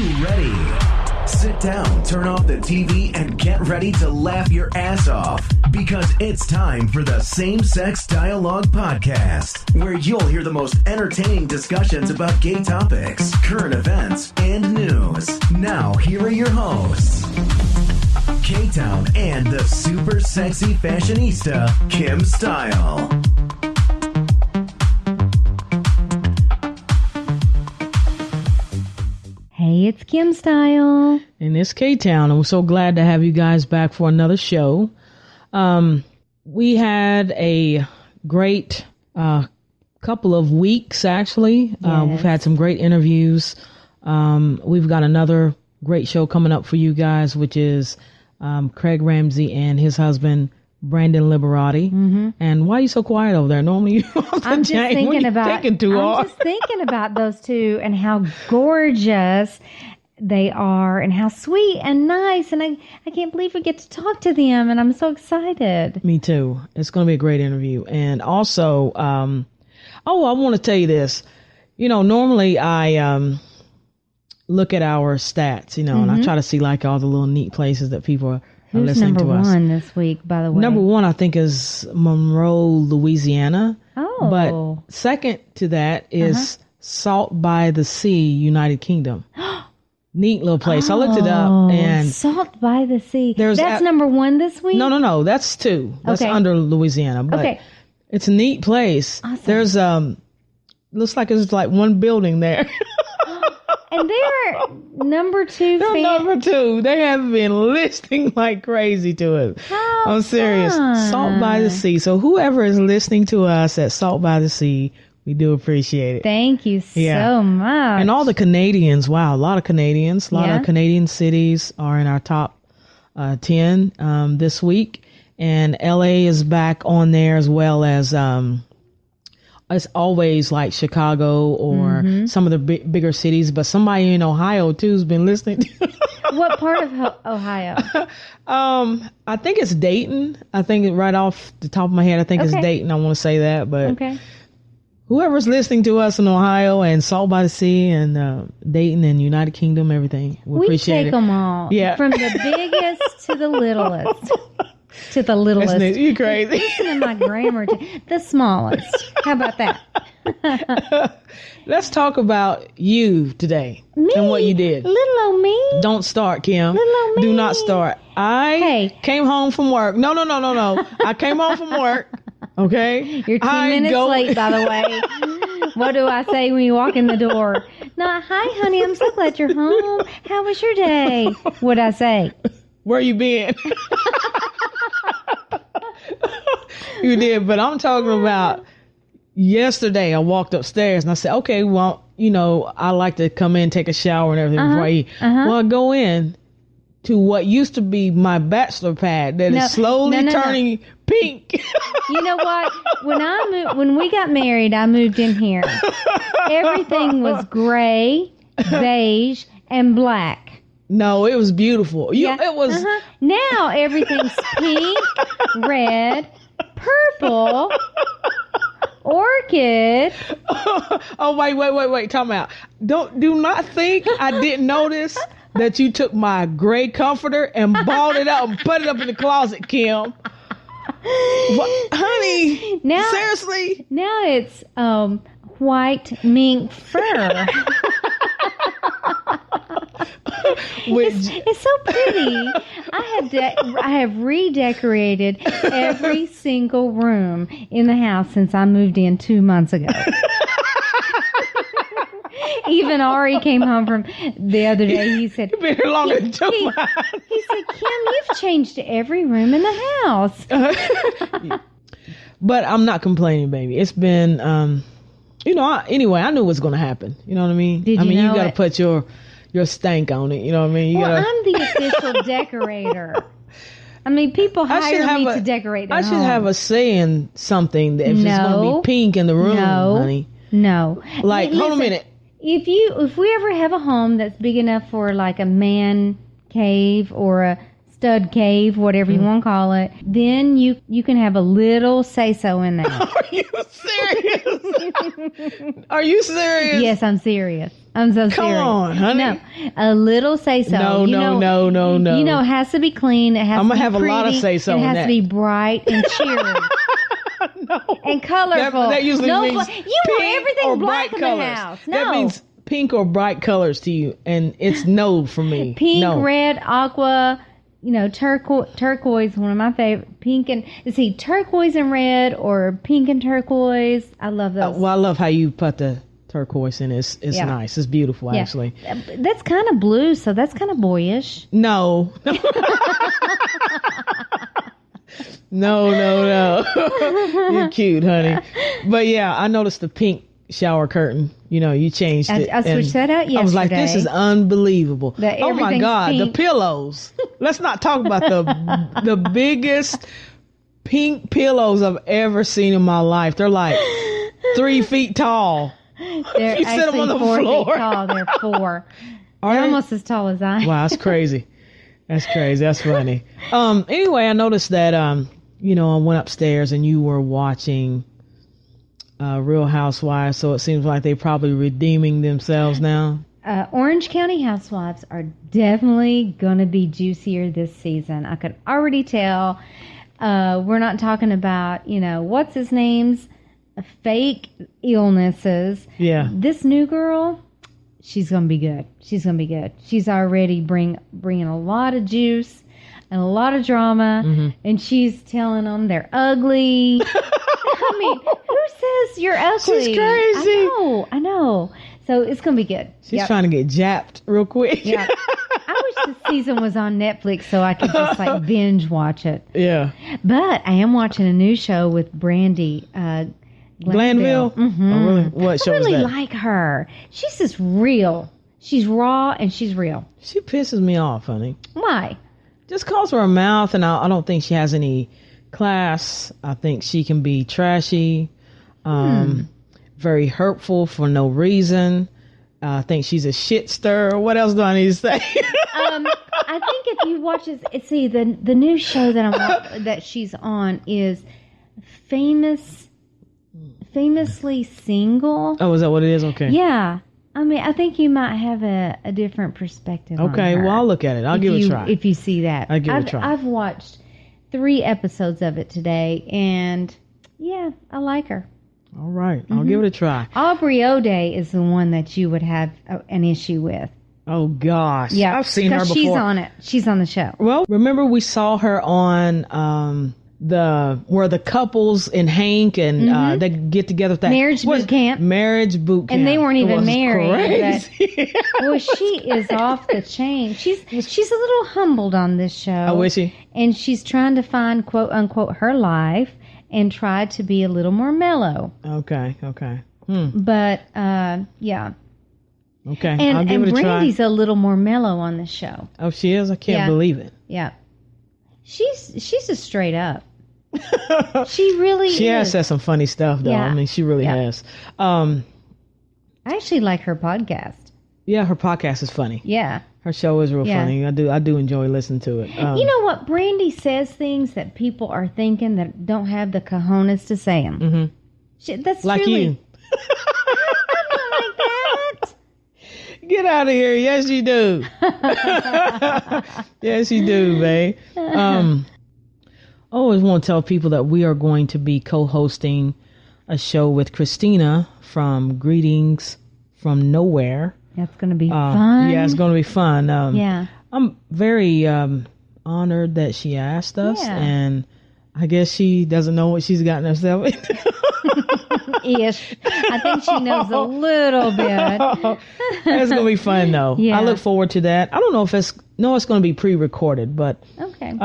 you ready? Sit down, turn off the TV, and get ready to laugh your ass off because it's time for the Same Sex Dialogue Podcast, where you'll hear the most entertaining discussions about gay topics, current events, and news. Now, here are your hosts, K-Town and the super sexy fashionista, Kim Style. Hey, it's Kim Style. And it's K-Town, and we're so glad to have you guys back for another show. We had a great couple of weeks, actually. Yes. We've had some great interviews. We've got another great show coming up for you guys, which is Craig Ramsey and his husband, Brandon Liberati. Mm-hmm. And why are you so quiet over there? Normally you're I'm just thinking about those two and how gorgeous they are and how sweet and nice. And I can't believe we get to talk to them. And I'm so excited. Me too. It's going to be a great interview. And also, I want to tell you this. You know, normally I look at our stats, you know, and I try to see like all the little neat places that people are listening to us. Who's number one this week, by the way? Number one, I think, is Monroe, Louisiana. Oh. But second to that is Salt by the Sea, United Kingdom. Neat little place. I looked it up. And Salt by the Sea. That's number one this week? No. That's two. That's under Louisiana. But it's a neat place. Awesome. There's, looks like it's like one building there. And they're number two. Number two. They have been listening like crazy to us. I'm serious. Fun. Salt by the Sea. So whoever is listening to us at Salt by the Sea, we do appreciate it. Thank you so much. And all the Canadians. Wow, a lot of Canadians. A lot of Canadian cities are in our top 10 this week. And LA is back on there, as well as it's always like Chicago or some of the bigger cities, but somebody in Ohio too has been listening to. What part of Ohio? I think it's Dayton. I think right off the top of my head, I think it's Dayton. I want to say that, but whoever's listening to us in Ohio and Salt by the Sea and Dayton and United Kingdom, everything, we appreciate it. We take them all, from the biggest to the littlest. To the littlest. You crazy. Listen to my grammar. The smallest. How about that? Let's talk about you today. Me? And what you did. Little old me? Don't start, Kim. Little old me? Do not start. I came home from work. No. I came home from work. Okay? You're 2 minutes late, by the way. What do I say when you walk in the door? No, hi, honey. I'm so glad you're home. How was your day? What'd I say? Where you been? You did, but I'm talking about yesterday. I walked upstairs and I said, okay, well, you know, I like to come in, take a shower and everything before I eat. Well, I go in to what used to be my bachelor pad that is slowly turning pink. You know what? When we got married, I moved in here. Everything was gray, beige, and black. No, it was beautiful. It was. Now everything's pink, red, purple, orchid. Oh, wait. Time out. Do not think I didn't notice that you took my gray comforter and balled it up and put it up in the closet, Kim. What, honey? Now, seriously? Now it's white mink fur. It's so pretty. I have redecorated every single room in the house since I moved in 2 months ago. Even Ari came home from the other day. He said, "You've been here longer than 2 months." He said, "Kim, you've changed every room in the house." But I'm not complaining, baby. It's been, anyway, I knew it was going to happen. You know what I mean? Did you know you got to put your stank on it. You know what I mean? I'm the official decorator. I mean, people hire me to decorate their home. I should have a say in something if it's going to be pink in the room, honey. No. Like, hold a minute. If we ever have a home that's big enough for like a man cave or a stud cave, whatever you want to call it, then you can have a little say-so in there. Are you serious? Are you serious? Yes, I'm serious. I'm so serious. Come on, honey. No, a little say-so. No. You know, it has to be clean. It has I'm to going be to have pretty. a lot of say-so in that. It has to be bright and cheery. No. And colorful. That usually means you want everything or black bright in colors. the house. No. That means pink or bright colors to you, and it's no for me. Pink, no. red, aqua, turquoise, one of my favorite. Pink and, turquoise and red or pink and turquoise. I love those. Well, I love how you put the turquoise in. It's nice. It's beautiful, actually. That's kind of blue, so that's kind of boyish. No. No. You're cute, honey. But yeah, I noticed the pink shower curtain. You changed it. I switched that out yesterday. I was like, this is unbelievable. Oh my God, pink. the pillows. Let's not talk about the biggest pink pillows I've ever seen in my life. They're like 3 feet tall. They're you sit them on the 4 floor. feet tall. They're 4. They're almost as tall as I am. Wow, that's crazy. That's crazy. That's funny. Anyway, I noticed that, I went upstairs and you were watching Real Housewives, so it seems like they're probably redeeming themselves now. Orange County Housewives are definitely going to be juicier this season. I could already tell. We're not talking about, what's his name's fake illnesses. Yeah. This new girl, she's going to be good. She's going to be good. She's already bringing a lot of juice and a lot of drama, and she's telling them they're ugly. I mean, who says you're ugly? She's crazy. I know. So it's going to be good. She's trying to get japped real quick. Yeah. I wish the season was on Netflix so I could just binge watch it. Yeah. But I am watching a new show with Brandy Glanville? Mm-hmm. Oh, really? What show is that? I really like her. She's just real. She's raw and she's real. She pisses me off, honey. Why? Just calls her mouth, and I don't think she has any class. I think she can be trashy, very hurtful for no reason. I think she's a shit stirrer. What else do I need to say? I think if you watch it, see the new show that she's on is famously single. Oh, is that what it is? Okay. Yeah. I mean, I think you might have a different perspective Okay, on her. well, I'll look at it. I'll give it a try. If you see that. I'll give it a try. I've watched 3 episodes of it today, and yeah, I like her. All right. I'll give it a try. Aubrey O'Day is the one that you would have an issue with. Oh, gosh. Yeah. I've seen her before. She's on it. She's on the show. Well, remember we saw her on where the couples and Hank and they get together with that Marriage Boot Camp. Marriage Boot Camp. And they weren't even married. Crazy. Well, she is off the chain. She's a little humbled on this show. Oh, is she? And she's trying to find, quote unquote, her life and try to be a little more mellow. Okay. But yeah. Okay. And I'll give it a try. Brandy's a little more mellow on this show. Oh, she is? I can't believe it. Yeah. She's just straight up. She really is. She has said some funny stuff, though. Yeah. I mean, she really has. I actually like her podcast. Yeah, her podcast is funny. Yeah. Her show is real funny. I do enjoy listening to it. You know what? Brandy says things that people are thinking that don't have the cojones to say them. Mm-hmm. That's like truly, you. I'm not like that. Get out of here. Yes, you do. Yes, you do, babe. I always want to tell people that we are going to be co-hosting a show with Christina from Greetings from Nowhere. That's going to be fun. Yeah, it's going to be fun. Yeah. I'm very honored that she asked us, and I guess she doesn't know what she's gotten herself into. Ish. I think she knows a little bit. It's going to be fun, though. Yeah. I look forward to that. I don't know if it's going to be pre-recorded, but okay.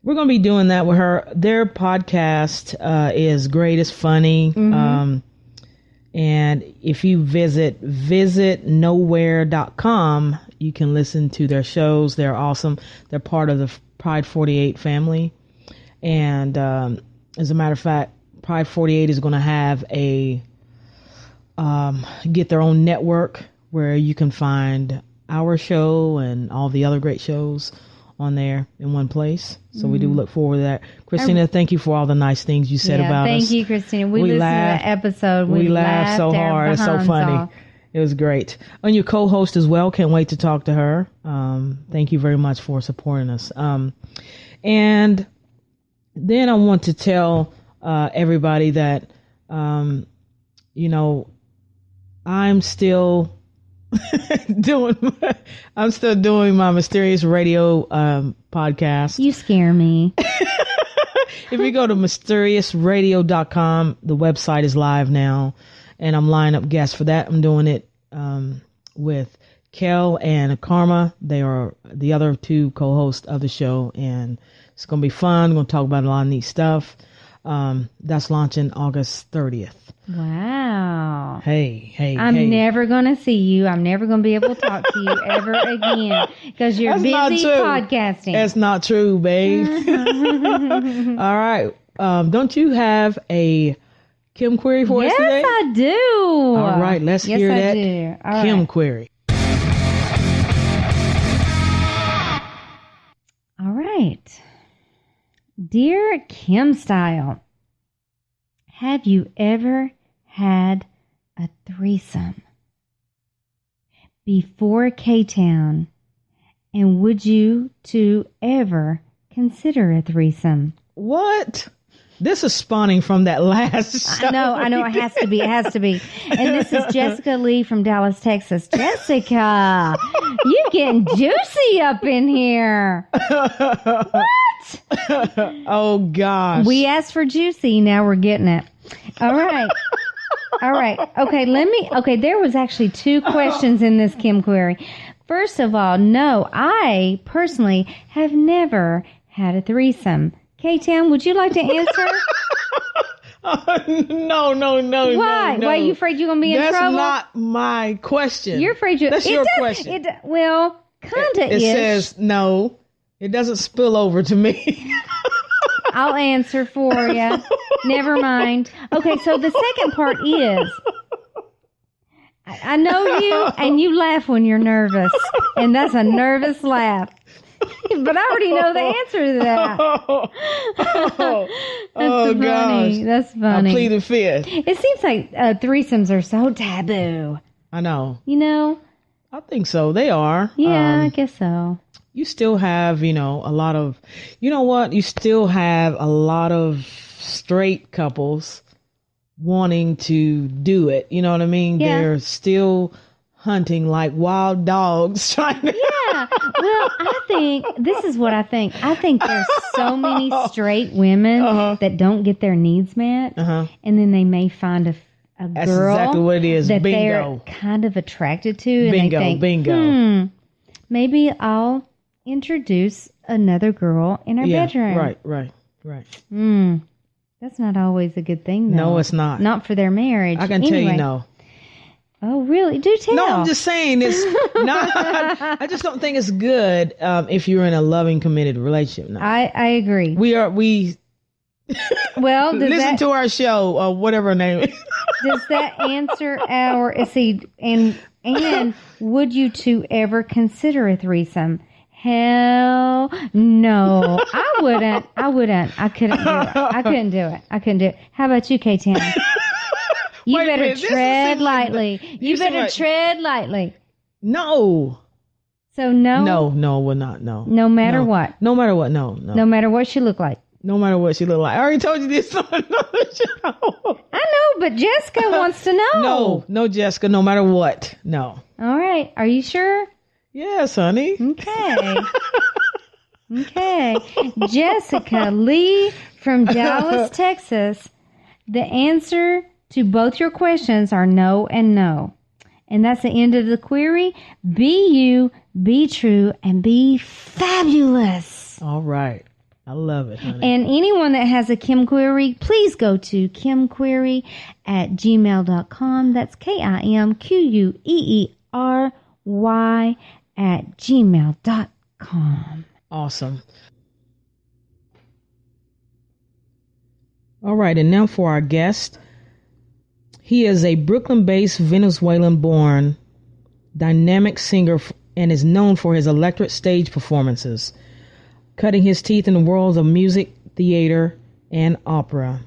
We're going to be doing that with her. Their podcast is great. It's funny. Mm-hmm. And if you visit visitnowhere.com, you can listen to their shows. They're awesome. They're part of the Pride 48 family. And as a matter of fact, Pride 48 is going to have get their own network where you can find our show and all the other great shows on there in one place. So we do look forward to that. Christina, thank you for all the nice things you said about us. Thank you, Christina. We listened laughed, to that episode. We laughed so hard. It's so funny. It was great. And your co-host as well. Can't wait to talk to her. Thank you very much for supporting us. And then I want to tell everybody that, I'm still doing my Mysterious Radio podcast. You scare me. If you go to mysteriousradio.com, the website is live now, and I'm lining up guests for that. I'm doing it with Kel and Karma. They are the other two co-hosts of the show, and it's going to be fun. We're going to talk about a lot of neat stuff. That's launching August 30th. Wow. Hey. I'm never going to see you. I'm never going to be able to talk to you ever again because you're busy podcasting. That's not true, babe. All right. Don't you have a Kim query for us today? Yes, I do. All right. Let's hear that Kim query. All right. Dear Kim Style, have you ever had a threesome before K-Town? And would you two ever consider a threesome? What? This is spawning from that last show. I know. It has to be. And this is Jessica Lee from Dallas, Texas. Jessica, you getting juicy up in here. What? Oh, gosh. We asked for juicy. Now we're getting it. All right. Okay, there was actually two questions in this Kim query. First of all, no, I personally have never had a threesome. K-Town, would you like to answer? No. Why? No. Why are you afraid you're going to be in trouble? That's not my question. You're afraid you... That's your question. Kind of It says no. It doesn't spill over to me. I'll answer for you. Never mind. Okay, so the second part is... I know you, and you laugh when you're nervous. And that's a nervous laugh. But I already know the answer to that. That's funny. I plead the fifth. It seems like threesomes are so taboo. I know. You know? I think so. They are. Yeah, I guess so. You still have, a lot of... You know what? You still have a lot of straight couples wanting to do it. You know what I mean? Yeah. They're still hunting like wild dogs trying to... Yeah. Well, this is what I think. I think there's so many straight women that don't get their needs met. And then they may find a That's girl exactly what it is. that Bingo. they're kind of attracted to. Bingo. And they think, maybe I'll introduce another girl in our bedroom. Right. That's not always a good thing, though. No, it's not. Not for their marriage. I can tell you no. Oh, really? Do tell. No, I'm just saying it's not. I just don't think it's good if you're in a loving, committed relationship. No. I agree. We well, listen to our show or whatever her name is. Does that answer our? And would you two ever consider a threesome? Hell no, I wouldn't. I couldn't do it. How about you, K-Town? You better tread lightly. You better tread lightly. No. So no? No, we're not. No. No matter what? No matter what, no. No matter what she look like? No matter what she look like. I already told you this on another show. I know, but Jessica wants to know. No, Jessica, no matter what. No. All right. Are you sure? Yes, honey. Okay. Jessica Lee from Dallas, Texas. The answer to both your questions are no and no. And that's the end of the query. Be you, be true, and be fabulous. All right. I love it, honey. And anyone that has a Kim query, please go to kimquery@gmail.com. That's KIMQUERY@gmail.com. Awesome. All right, and now for our guest. He is a Brooklyn-based, Venezuelan-born dynamic singer and is known for his electric stage performances. cutting his teeth in the worlds of music, theater, and opera.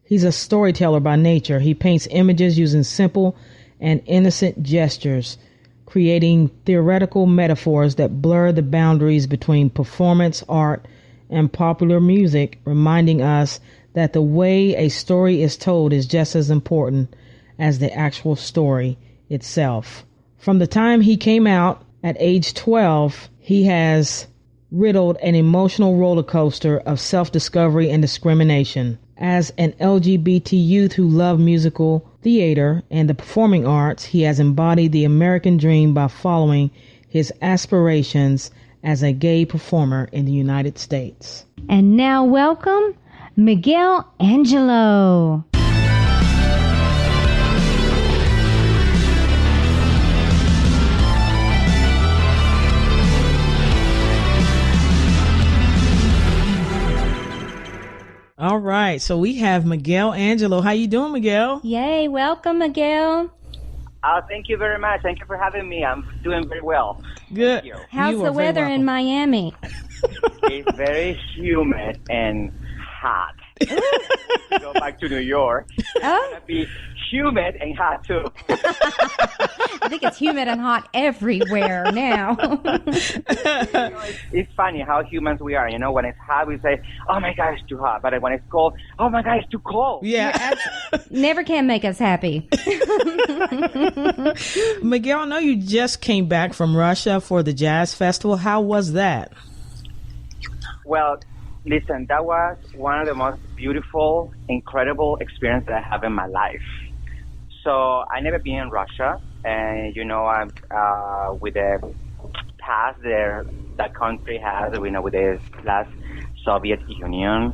He's a storyteller by nature. He paints images using simple and innocent gestures, creating theoretical metaphors that blur the boundaries between performance art and popular music, reminding us that the way a story is told is just as important as the actual story itself. From the time he came out at age 12, he has riddled an emotional roller coaster of self-discovery and discrimination. As an LGBT youth who loved musical theater and the performing arts, he has embodied the American dream by following his aspirations as a gay performer in the United States. And now welcome Migguel Anggelo. All right, so we have Migguel Anggelo. How you doing, Migguel? Yay, welcome, Migguel. Thank you very much. Thank you for having me. I'm doing very well. Good. How's the weather in Miami? It's very humid and hot. To go back to New York, it's going to be humid and hot, too. I think it's humid and hot everywhere now. It's funny how humans we are. You know, when it's hot, we say, oh, my God, it's too hot. But when it's cold, oh, my God, it's too cold. Yeah. Never can make us happy. Migguel, I know you just came back from Russia for the Jazz Festival. How was that? Well, listen, that was one of the most beautiful, incredible experiences that I have in my life. So I never been in Russia, and you know, I'm with the past there that country has, you know, with the last Soviet Union.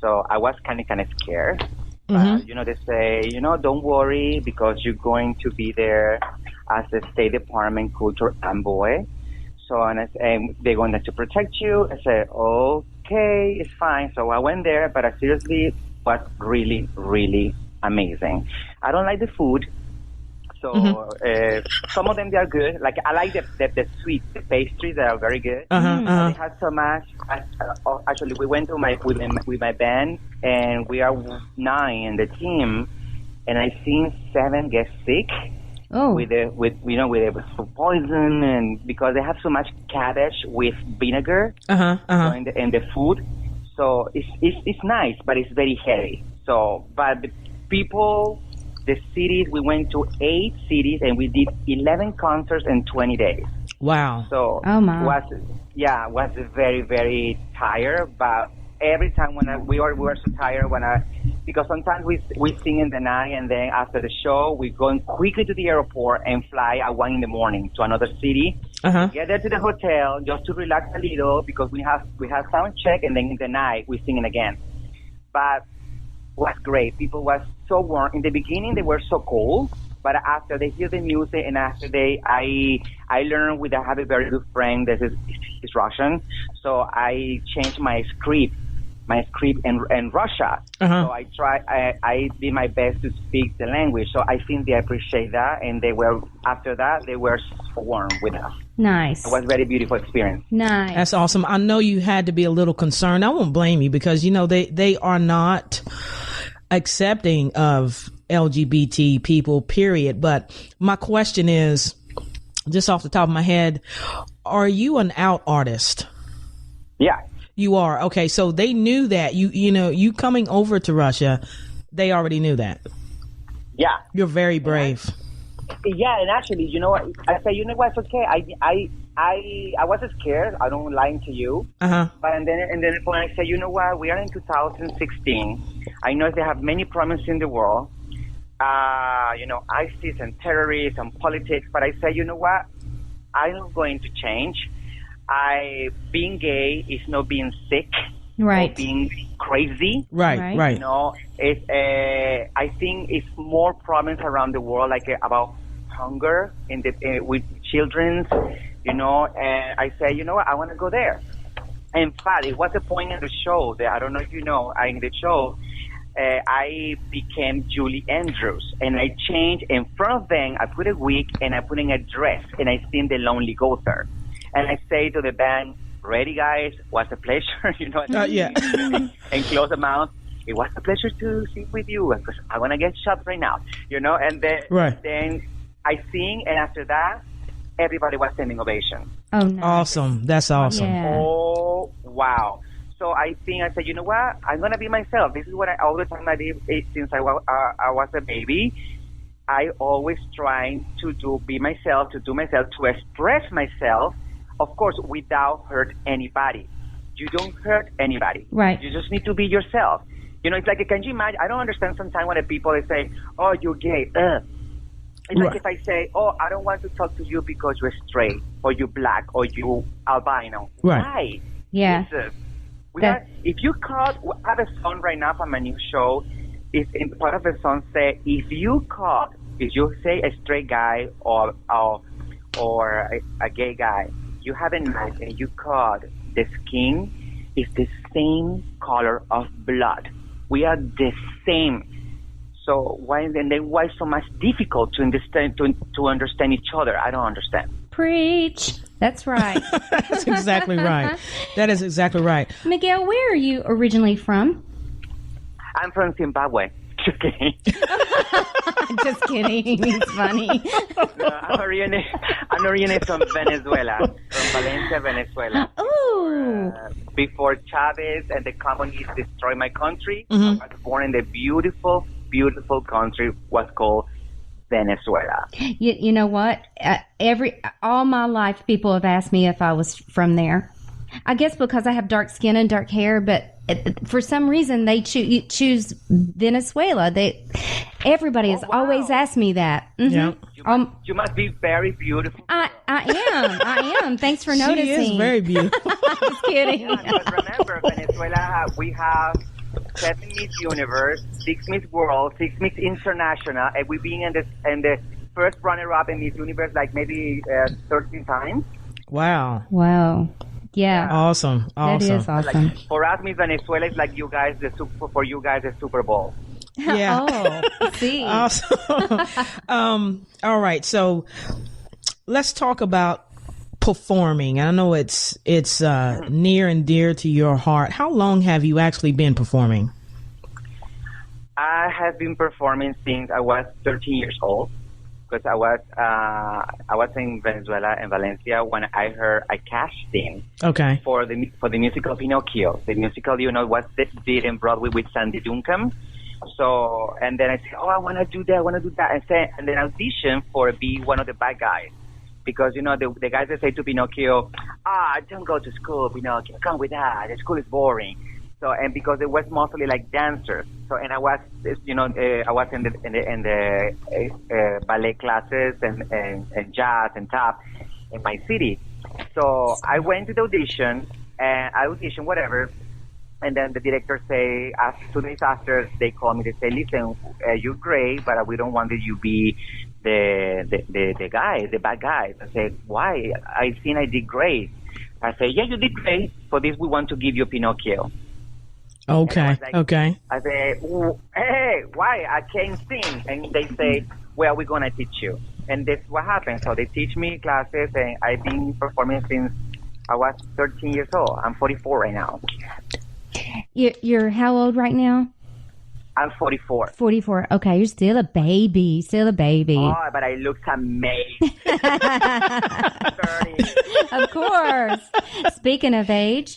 So I was kind of scared. You know, they say, you know, don't worry because you're going to be there as the State Department culture envoy. So and they're going to protect you. I said, okay, it's fine. So I went there, but I seriously was really, really amazing. I don't like the food. So some of them, they are good. Like I like the sweet, the pastries that are very good. They had so much. Actually, we went to with my band, and we are 9 in the team, and I seen 7 get sick. Oh. With food poison, and because they have so much cabbage with vinegar in the food, so it's nice, but it's very heavy. So, but the people, the cities, we went to 8 cities and we did 11 concerts in 20 days. Wow. So was very, very tired, but every time when we were so tired because sometimes we sing in the night and then after the show we go quickly to the airport and fly at 1 a.m. to another city. Get there to the hotel just to relax a little because we have sound check and then in the night we sing it again. But it was great. People was so warm. In the beginning they were so cold, but after they hear the music and after I learned I have a very good friend that is Russian, so I changed my script in Russia. So I did my best to speak the language. So I think they appreciate that, and they were so warm with us. Nice. It was a very beautiful experience. Nice. That's awesome. I know you had to be a little concerned. I won't blame you because, you know, they are not accepting of LGBT people, period. But my question is, just off the top of my head, are you an out artist? Yeah. You are. Okay. So they knew that you coming over to Russia, they already knew that. Yeah. You're very brave. Yeah. And actually, you know what? I say, you know what? It's okay. I was scared. I don't lying to you. But and then when I say, you know what? We are in 2016. I know they have many problems in the world. You know, ISIS and terrorists and politics. But I say, you know what? I'm not going to change. Being gay is not being sick, right? Or being crazy, right. You know, I think it's more problems around the world, like about hunger with children, you know. And I say, you know what, I want to go there. In fact, it was a point in the show that I don't know if you know. In the show, I became Julie Andrews, and I changed in front of them. I put a wig and I put in a dress, and I sing The Lonely Gopher. And I say to the band, ready, guys? What's a pleasure? And close the mouth. It was a pleasure to sing with you because I want to get shot right now, and then I sing, and after that, everybody was standing ovation. Oh, nice. Awesome. That's awesome. Yeah. Oh, wow. So I said, you know what? I'm going to be myself. This is what all the time I did since I was a baby. I always trying to be myself, to express myself, of course, without hurt anybody. You don't hurt anybody. Right. You just need to be yourself. It's like, can you imagine? I don't understand sometimes when people say, oh, you're gay. It's like if I say, oh, I don't want to talk to you because you're straight, or you're black, or you albino. Right. Why? Yeah. Jesus. If you I have a song right now from my new show. It's in part of the song say, if you say a straight guy or a gay guy, you have a knife and you cut the skin is the same color of blood. We are the same. So why so much difficult to understand to understand each other? I don't understand. Preach. That's right. That's exactly right. That is exactly right. Migguel, where are you originally from? I'm from Zimbabwe. Just kidding. Just kidding. It's funny. No, I'm originated from Venezuela, from Valencia, Venezuela. Oh. Before Chavez and the communists destroyed my country, Mm-hmm. I was born in the beautiful, beautiful country was called Venezuela. You know what? All my life, people have asked me if I was from there. I guess because I have dark skin and dark hair, but for some reason they choose Venezuela. Everybody has always asked me that. Mm-hmm. Yeah. You must be very beautiful. I am. Thanks for noticing. She is very beautiful. Just kidding. Yeah, but remember, Venezuela, we have 7 Miss Universe, 6 Miss World, 6 Miss International, and we've been in the first runner-up in Miss Universe like maybe 13 times. Wow. Yeah. Awesome. That is awesome. Like, for us, Miss Venezuela is like you guys, the Super Bowl. Yeah. Oh, see. Awesome. All right. So let's talk about performing. I know it's near and dear to your heart. How long have you actually been performing? I have been performing since I was 13 years old. Because I was in Venezuela and Valencia when I heard a casting for the musical Pinocchio. The musical, was did in Broadway with Sandy Duncan. So, and then I said, oh, I want to do that. And then audition for be one of the bad guys. Because, the guys that say to Pinocchio, don't go to school, Pinocchio, come with us, the school is boring. So, and because it was mostly like dancers. So, and I was, I was in the ballet classes and jazz and tap in my city. So I went to the audition and I auditioned whatever. And then the director say, 2 days after, they call me, they say, listen, you're great, but we don't want you to be the guy, the bad guy. I say, why? I think I did great. I say, yeah, you did great. For this, we want to give you Pinocchio. Okay. I say, hey, why? I can't sing. And they say, well, we're going to teach you. And that's what happened. So they teach me classes, and I've been performing since I was 13 years old. I'm 44 right now. You're how old right now? I'm 44. 44. Okay, you're still a baby. Oh, but I look amazing. 30. Of course. Speaking of age,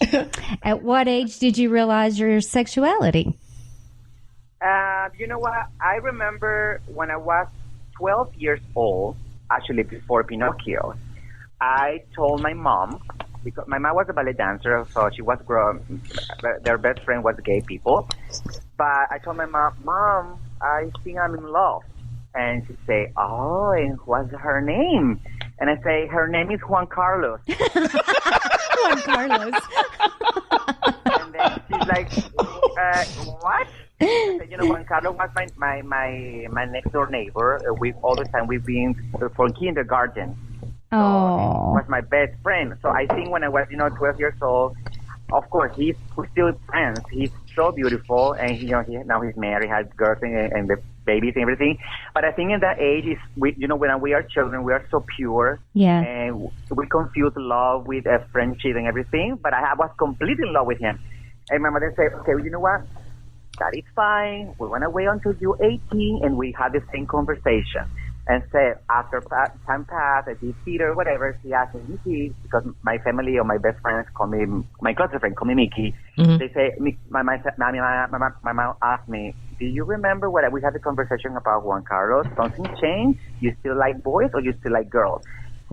at what age did you realize your sexuality? You know what? I remember when I was 12 years old, actually before Pinocchio, I told my mom, because my mom was a ballet dancer, so she was grown. Their best friend was gay people. But I told my Mom, I think I'm in love. And she say, oh, and what's her name? And I say, her name is Juan Carlos. Juan Carlos. And then she's like, what? I said, Juan Carlos was my next door neighbor. All the time we've been for kindergarten. So Oh. he was my best friend. So I think when I was, 12 years old, of course, we're still friends. He's so beautiful, and now he's married, has girlfriend, and babies and everything. But I think in that age, is when we are children, we are so pure. Yeah. And we confuse love with friendship and everything. But I was completely in love with him. And my mother said, okay, you know what? That is fine. We want to wait until you're 18, and we had the same conversation. And said, after time passed, I did theater, whatever, she asked me, Mickey, because my family or my best friends call me, my closest friend call me Mickey. Mm-hmm. They say, my mom asked me, do you remember what we had the conversation about Juan Carlos? Something changed? You still like boys or you still like girls?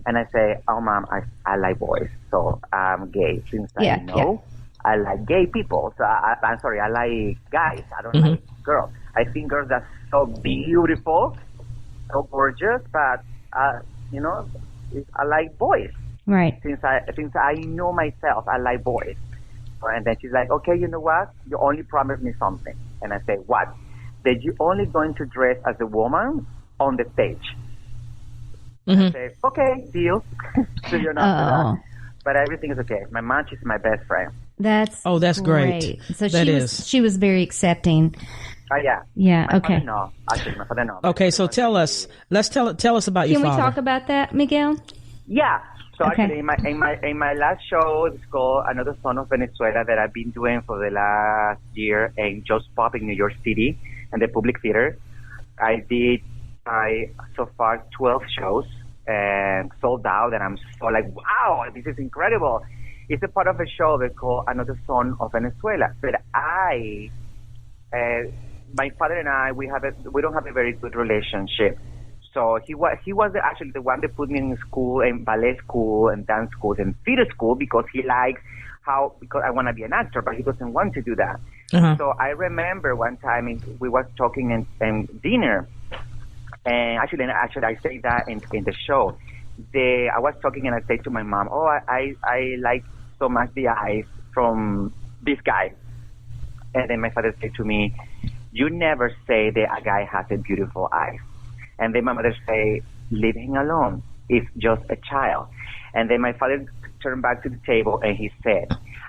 And I say, oh, Mom, I like boys, so I'm gay. Since I know, I like gay people. So I'm sorry, I like guys. I don't like girls. I think girls are so beautiful, so gorgeous, but I like boys. Right. Since I know myself, I like boys. And then she's like, okay, you know what? You only promised me something. And I say, what? That you're only going to dress as a woman on the stage. I say, okay, deal. So you're not that. But everything is okay. My mom, she's my best friend. That's great. So she was very accepting. Yeah. Yeah. Okay. Actually, my father no. Okay, so tell us about your father. Can we talk about that, Migguel? Yeah. So actually, in my last show, it's called Another Son of Venezuela, that I've been doing for the last year in Just Pop in New York City and the Public Theater. I did so far 12 shows and sold out, and I'm so like, wow, this is incredible. It's a part of a show that's called Another Son of Venezuela. But my father and I, we don't have a very good relationship. So he was actually the one that put me in school, in ballet school and dance school and theater school, because he likes because I want to be an actor, but he doesn't want to do that. Uh-huh. So I remember one time we was talking in dinner, and actually I say that in the show. I was talking and I said to my mom, oh, I like so much the eyes from this guy. And then my father said to me, you never say that a guy has a beautiful eyes. And then my mother say, leave him alone. It's just a child. And then my father turned back to the table and he said,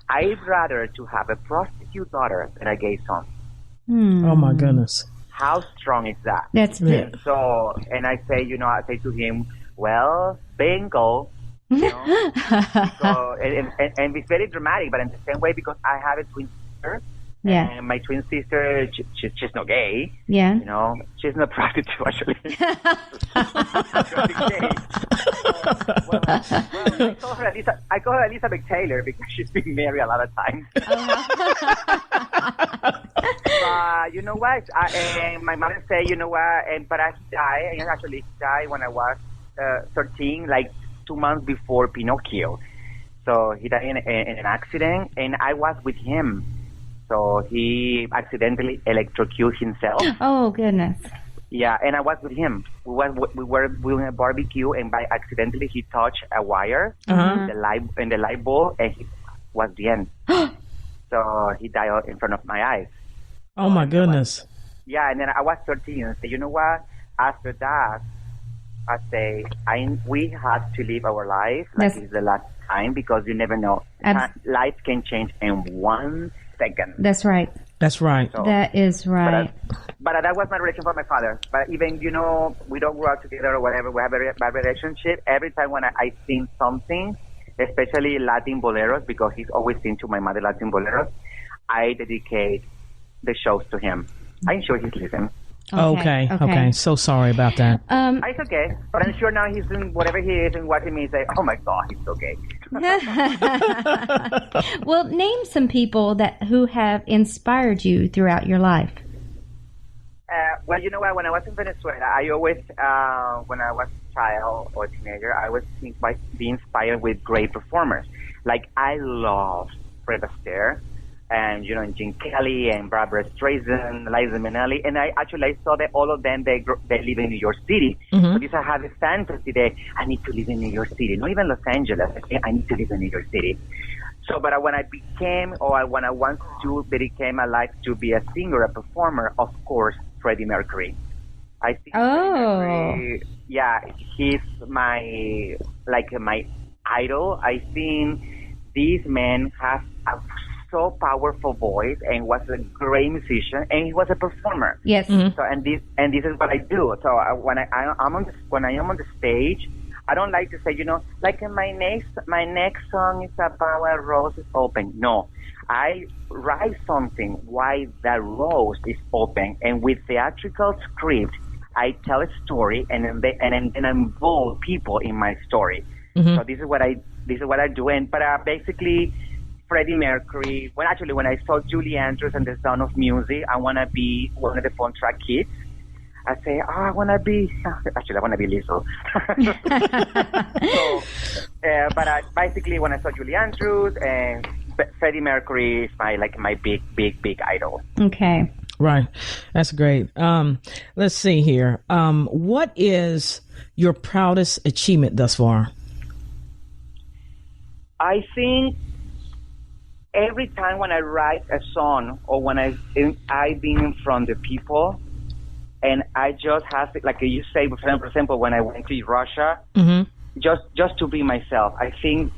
I'd rather to have a prostitute daughter than a gay son. Oh my goodness. How strong is that? That's good. So, and I say to him, well, bingo. And it's very dramatic, but in the same way, because I have a twin sister. Yeah. And my twin sister, she's not gay. Yeah. She's not prostitute, actually. I call her Elizabeth Taylor because she's been married a lot of times. But you know what? My mother said, you know what? But I died. And actually, he died when I was 13, like 2 months before Pinocchio. So he died in an accident, and I was with him. So he accidentally electrocuted himself. Oh, goodness. Yeah, and I was with him. We were doing a barbecue, and by accidentally he touched a wire in the light bulb, and it was the end. So he died in front of my eyes. Oh, my goodness. And then I was 13, and I said, you know what? After that, I say, we have to live our life like it's the last time, because you never know. Life can change in 1 second. That's right. That's right. So, that is right. But that was my relation with my father. But even, we don't grow up together or whatever. We have a bad relationship. Every time when I sing something, especially Latin boleros, because he's always sing to my mother Latin boleros, I dedicate the shows to him. I'm sure he's listening. Okay. So sorry about that. It's okay. But I'm sure now he's doing whatever he is and watching me say, oh my God, he's so gay. Well, name some people who have inspired you throughout your life. Well, you know what? When I was in Venezuela, I always, when I was a child or teenager, I was be inspired with great performers. Like, I love Fred Astaire. And, Gene Kelly and Barbara Streisand, Liza Minnelli. And I saw that all of them, they live in New York City. Mm-hmm. So this I had a fantasy that I need to live in New York City. Not even Los Angeles. I need to live in New York City. So, but when I when I want to dedicate my life to be a singer, a performer, of course, Freddie Mercury. I think Freddie Mercury, he's my idol. I think these men have so powerful voice and was a great musician, and he was a performer. Yes. So and this is what I do. So when I am on the stage, I don't like to say, like my next song is about a rose is open. No, I write something why that rose is open, and with theatrical script, I tell a story, and then I involve people in my story. Mm-hmm. So this is what I do. But basically, Freddie Mercury. When I saw Julie Andrews and The Sound of Music, I want to be one of the Fontrack kids. I say, I want to be Lizzo. But basically, when I saw Julie Andrews and Freddie Mercury is my big idol. Okay. Right. That's great. Let's see here. What is your proudest achievement thus far? I think every time when I write a song or when I've been in front of people, and I just have to, like you say, for example, when I went to Russia, mm-hmm. just to be myself. I think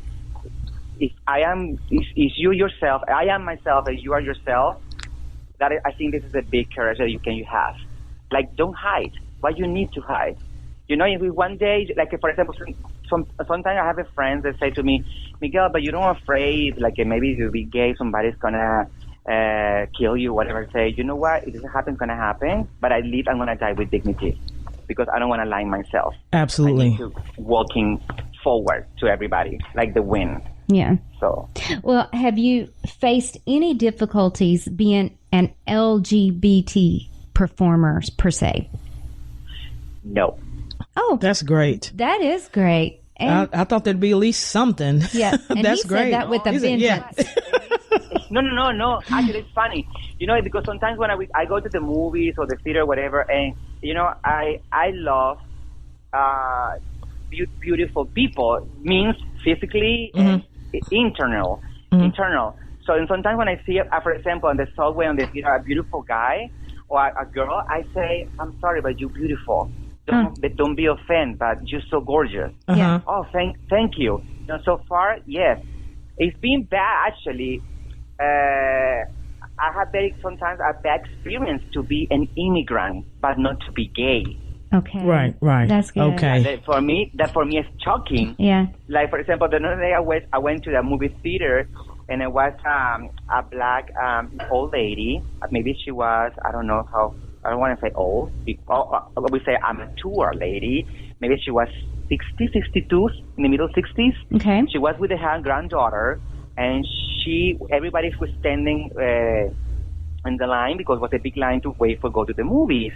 if you yourself, I am myself, and you are yourself, that I think this is a big courage that you have. Like, don't hide. Why you need to hide? If we one day, like for example, sometimes I have a friend that say to me, Miguel, but you don't afraid, like maybe if you be gay, somebody's gonna kill you, whatever. Say, you know what? It doesn't happen, it's gonna happen. But I'm gonna die with dignity, because I don't want to lie myself. Absolutely. I need to walking forward to everybody, like the wind. Yeah. So. Well, have you faced any difficulties being an LGBT performer per se? No. Oh, that's great. That is great. And I thought there'd be at least something. Yeah, and that's he great. Said that with a vengeance. Yeah. No. Actually, it's funny. Because sometimes when I go to the movies or the theater, or whatever, and I love beautiful people. Means physically and internal. So sometimes when I see, for example, on the subway, on the theater, a beautiful guy or a girl, I say, I'm sorry, but you're beautiful. Don't be offended, but you're so gorgeous. Yeah. Oh, thank you. So far, yes. It's been bad, actually. I have sometimes a bad experience to be an immigrant, but not to be gay. Okay. Right. That's good. Okay. That for me is shocking. Yeah. Like, for example, the other day I went to the movie theater, and it was a black old lady. Maybe she was, I don't know how, I don't want to say old. We say I'm a mature lady. Maybe she was 60, 62, in the middle 60s. Okay. She was with her granddaughter, and everybody was standing in the line, because it was a big line to wait for go to the movies.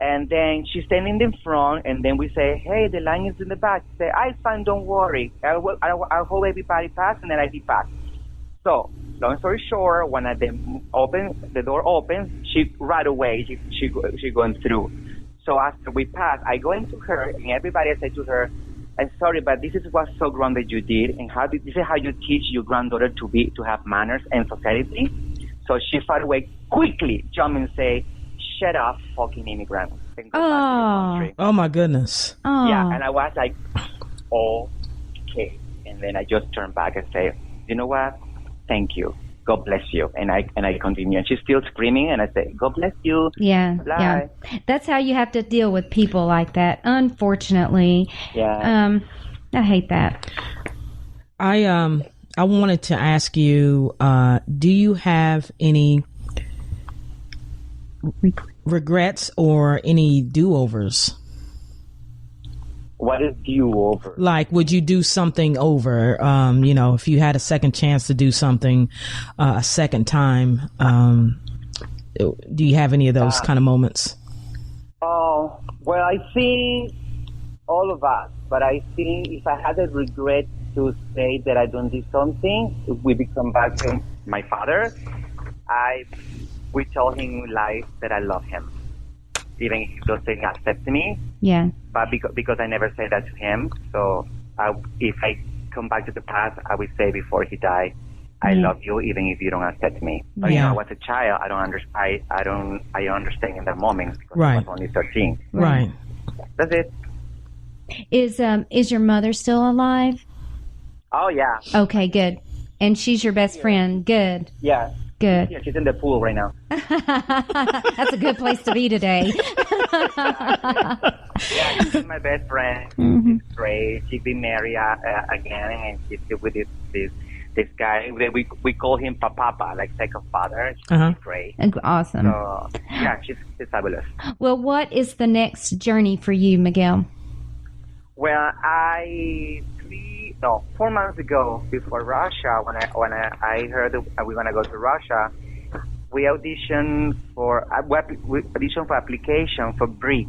And then she's standing in front, and then we say, hey, the line is in the back. She say, I fine, don't worry. I'll hold everybody pass, and then I be back. So, long story short, when the door opens, she right away, she going through. So after we pass, I go into her, and everybody I say to her, I'm sorry, but this is what's so wrong that you did, and this is how you teach your granddaughter to have manners and society. So she far away, quickly jump and say, shut up, fucking immigrant. And go back to your country. Oh my goodness. Oh. Yeah, and I was like, okay. And then I just turned back and say, you know what? Thank you. God bless you. And I continue. And she's still screaming, and I say, God bless you. Yeah. Bye. Yeah. That's how you have to deal with people like that, unfortunately. Yeah. I hate that. I wanted to ask you, do you have any regrets or any do-overs? What is do-over? Like, would you do something over? If you had a second chance to do something a second time, do you have any of those kind of moments? Oh, well, I think all of us, but I think if I had a regret to say that I don't do something, if we become back to my father, we tell him in life that I love him, even if he doesn't accept me. Yeah. But because I never said that to him, so if I come back to the past, I would say before he died, I love you, even if you don't accept me. But I was a child. I don't understand in that moment, because I was only 13. Right. That's it. Is your mother still alive? Oh yeah. Okay, good. And she's your best friend. Good. Yeah. Good. Yeah, she's in the pool right now. That's a good place to be today. Yeah, she's my best friend. Mm-hmm. She's great. She's been married again, and she's with this guy. We call him Papa, like second father. She's great. Awesome. So, yeah, she's fabulous. Well, what is the next journey for you, Migguel? Well, 4 months ago, before Russia, when I heard that we were gonna go to Russia, we auditioned for application for BRIC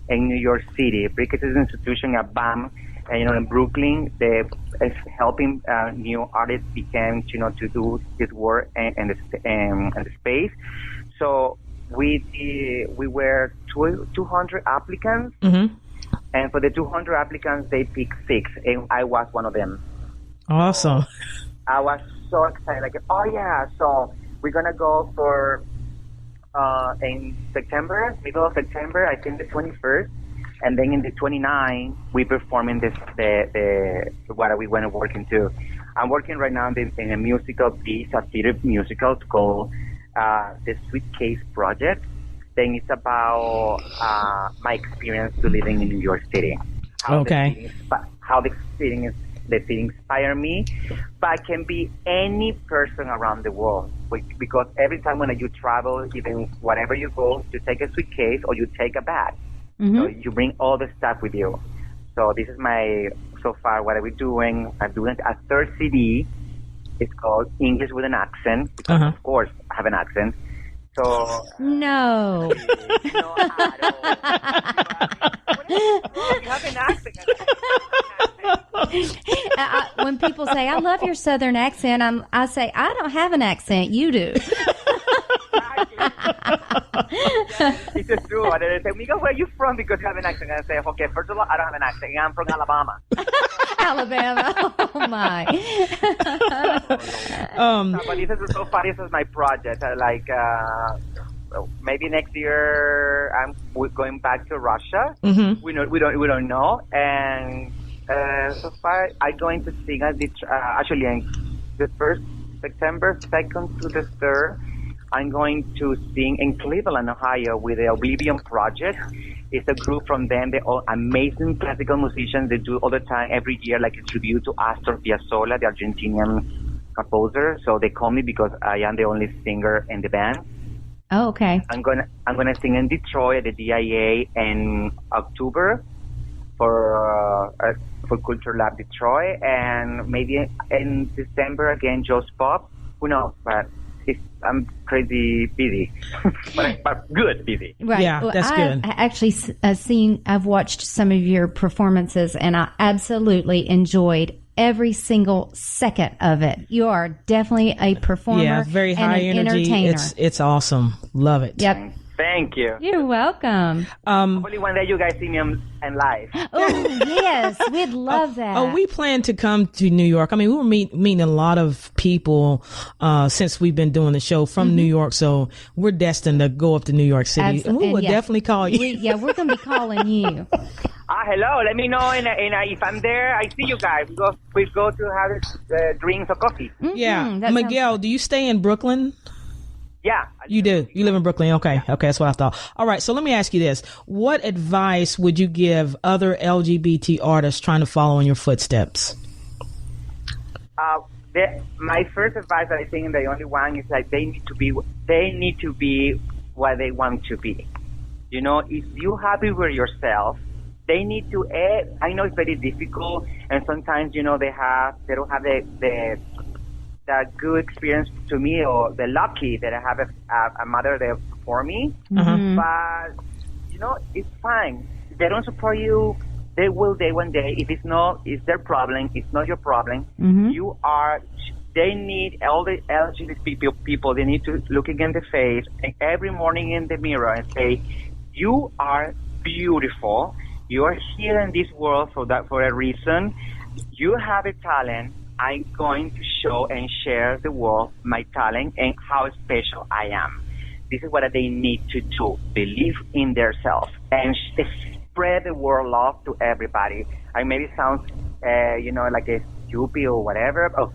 in New York City. BRIC is an institution at BAM, in Brooklyn. They is helping new artists to do this work in the space. So we were 200 applicants. Mm-hmm. And for the 200 applicants, they picked 6, and I was one of them. Awesome. So I was so excited, like, oh yeah, so we're gonna go for in September, middle of September, I think the 21st, and then in the 29th, we performing the what we want to work into. I'm working right now in a musical piece, a theater musical called the Suitcase Project. Then it's about my experience to living in New York City. How the city inspired me, but it can be any person around the world. Because every time when you travel, even wherever you go, you take a suitcase or you take a bag. Mm-hmm. So you bring all the stuff with you. So this is so far what are we doing? I'm doing a third CD. It's called English with an Accent, because of course I have an accent. So no, I don't. You have an accent. When people say, "I love your Southern accent," I say, "I don't have an accent. You do." It's true. And they say, "Migguel, where are you from?" Because you have an accent. And I say, "Okay, first of all, I don't have an accent. I'm from Alabama." Alabama. Oh my. But this is so far. This is my project. Maybe next year we're going back to Russia. Mm-hmm. We don't know. And so far I'm going to sing at actually the 1st September 2nd to the 3rd. I'm going to sing in Cleveland, Ohio, with the Oblivion Project. It's a group from them. They're all amazing classical musicians. They do all the time, every year, like a tribute to Astor Piazzolla, the Argentinian composer. So they call me because I am the only singer in the band. Oh, okay. I'm gonna sing in Detroit at the DIA in October for Culture Lab Detroit, and maybe in December again, Just Pop. Who knows? But I'm crazy busy, but good busy. Right. Yeah, well, that's good. I actually I've watched some of your performances, and I absolutely enjoyed every single second of it. You are definitely a performer. Yeah, very high and an energy. Entertainer. It's awesome. Love it. Yep. Thank you. You're welcome. Hopefully one day you guys see me in live. Oh, yes. We'd love that. Oh, we plan to come to New York. I mean, we were meeting a lot of people since we've been doing the show from New York. So we're destined to go up to New York City. And we will definitely call you. We're going to be calling you. Hello. Let me know. And if I'm there, I see you guys. We go to have drinks or coffee. Mm-hmm. Yeah. Migguel, do you stay in Brooklyn? Yeah. You do. You live in Brooklyn. Okay. That's what I thought. All right. So let me ask you this. What advice would you give other LGBT artists trying to follow in your footsteps? My first advice, I think, and the only one, is that they need to be what they want to be. You know, if you're happy with yourself, they need to. I know it's very difficult, and sometimes, you know, they don't have the good experience to me, or the lucky that I have a mother there for me. Mm-hmm. But you know, it's fine. If they don't support you, they will. One day. If it's their problem. It's not your problem. Mm-hmm. They need all the LGBT people. They need to look in the face and every morning in the mirror and say, "You are beautiful. You are here in this world for a reason. You have a talent. I'm going to show and share the world my talent and how special I am." This is what they need to do. Believe in themselves and spread the word love to everybody. I maybe sounds, like a stupid or whatever, or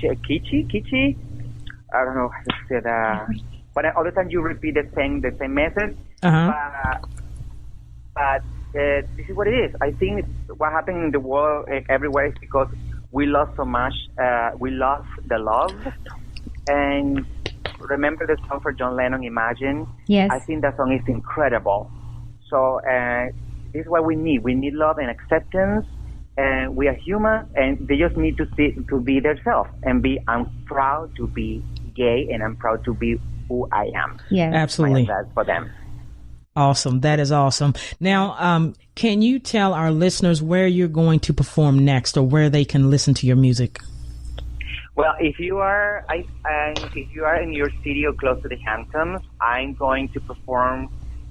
Kichi. I don't know how to say that. But all the time you repeat the same message. But this is what it is. I think what happened in the world everywhere is because we lost so much. We lost the love. And remember the song for John Lennon, Imagine? Yes. I think that song is incredible. So this is what we need. We need love and acceptance. And we are human, and they just need to be themselves and be, I'm proud to be gay, and I'm proud to be who I am. Yes. Absolutely. That's for them. Awesome. That is awesome. Now, can you tell our listeners where you're going to perform next, or where they can listen to your music? Well, if you are in your city or close to the Hamptons, I'm going to perform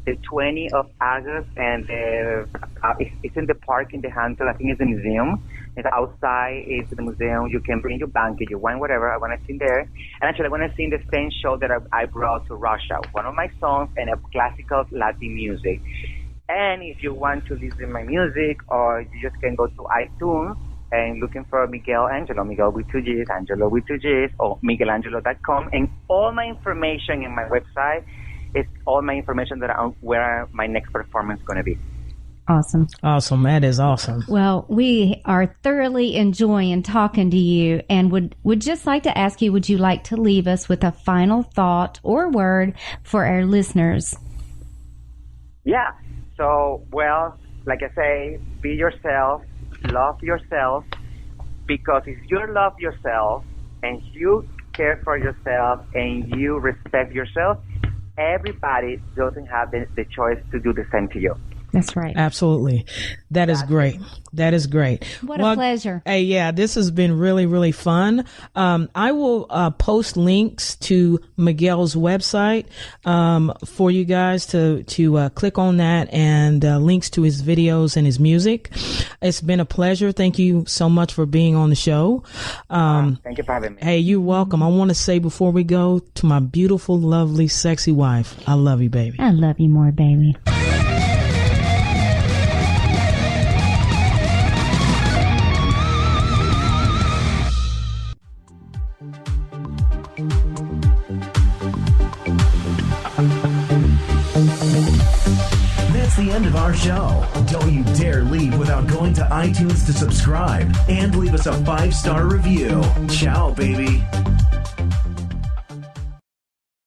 the 20th of August, and it's in the park in the Hamptons. I think it's a museum. It's outside. It's the museum. You can bring your blanket, your wine, whatever. I want to sing there. And actually, I want to sing the same show that I brought to Russia. One of my songs and a classical Latin music. And if you want to listen to my music, or you just can go to iTunes and looking for Migguel Anggelo, Migguel with 2 G's, Anggelo with 2 G's, or miguelangelo.com. And all my information in my website is all my information where my next performance is going to be. Awesome. Awesome. That is awesome. Well, we are thoroughly enjoying talking to you, and would just like to ask you, would you like to leave us with a final thought or word for our listeners? Yeah. So, well, like I say, be yourself, love yourself, because if you love yourself and you care for yourself and you respect yourself, everybody doesn't have the choice to do the same to you. That's right. Absolutely. That is great. That is great. What a pleasure. Hey, yeah, this has been really, really fun. I will post links to Migguel's website for you guys to click on that, and links to his videos and his music. It's been a pleasure. Thank you so much for being on the show. Thank you for having me. Hey, you're welcome. I want to say before we go, to my beautiful, lovely, sexy wife, I love you, baby. I love you more, baby. That's the end of our show. Don't you dare leave without going to iTunes to subscribe and leave us a 5-star review. Ciao, baby.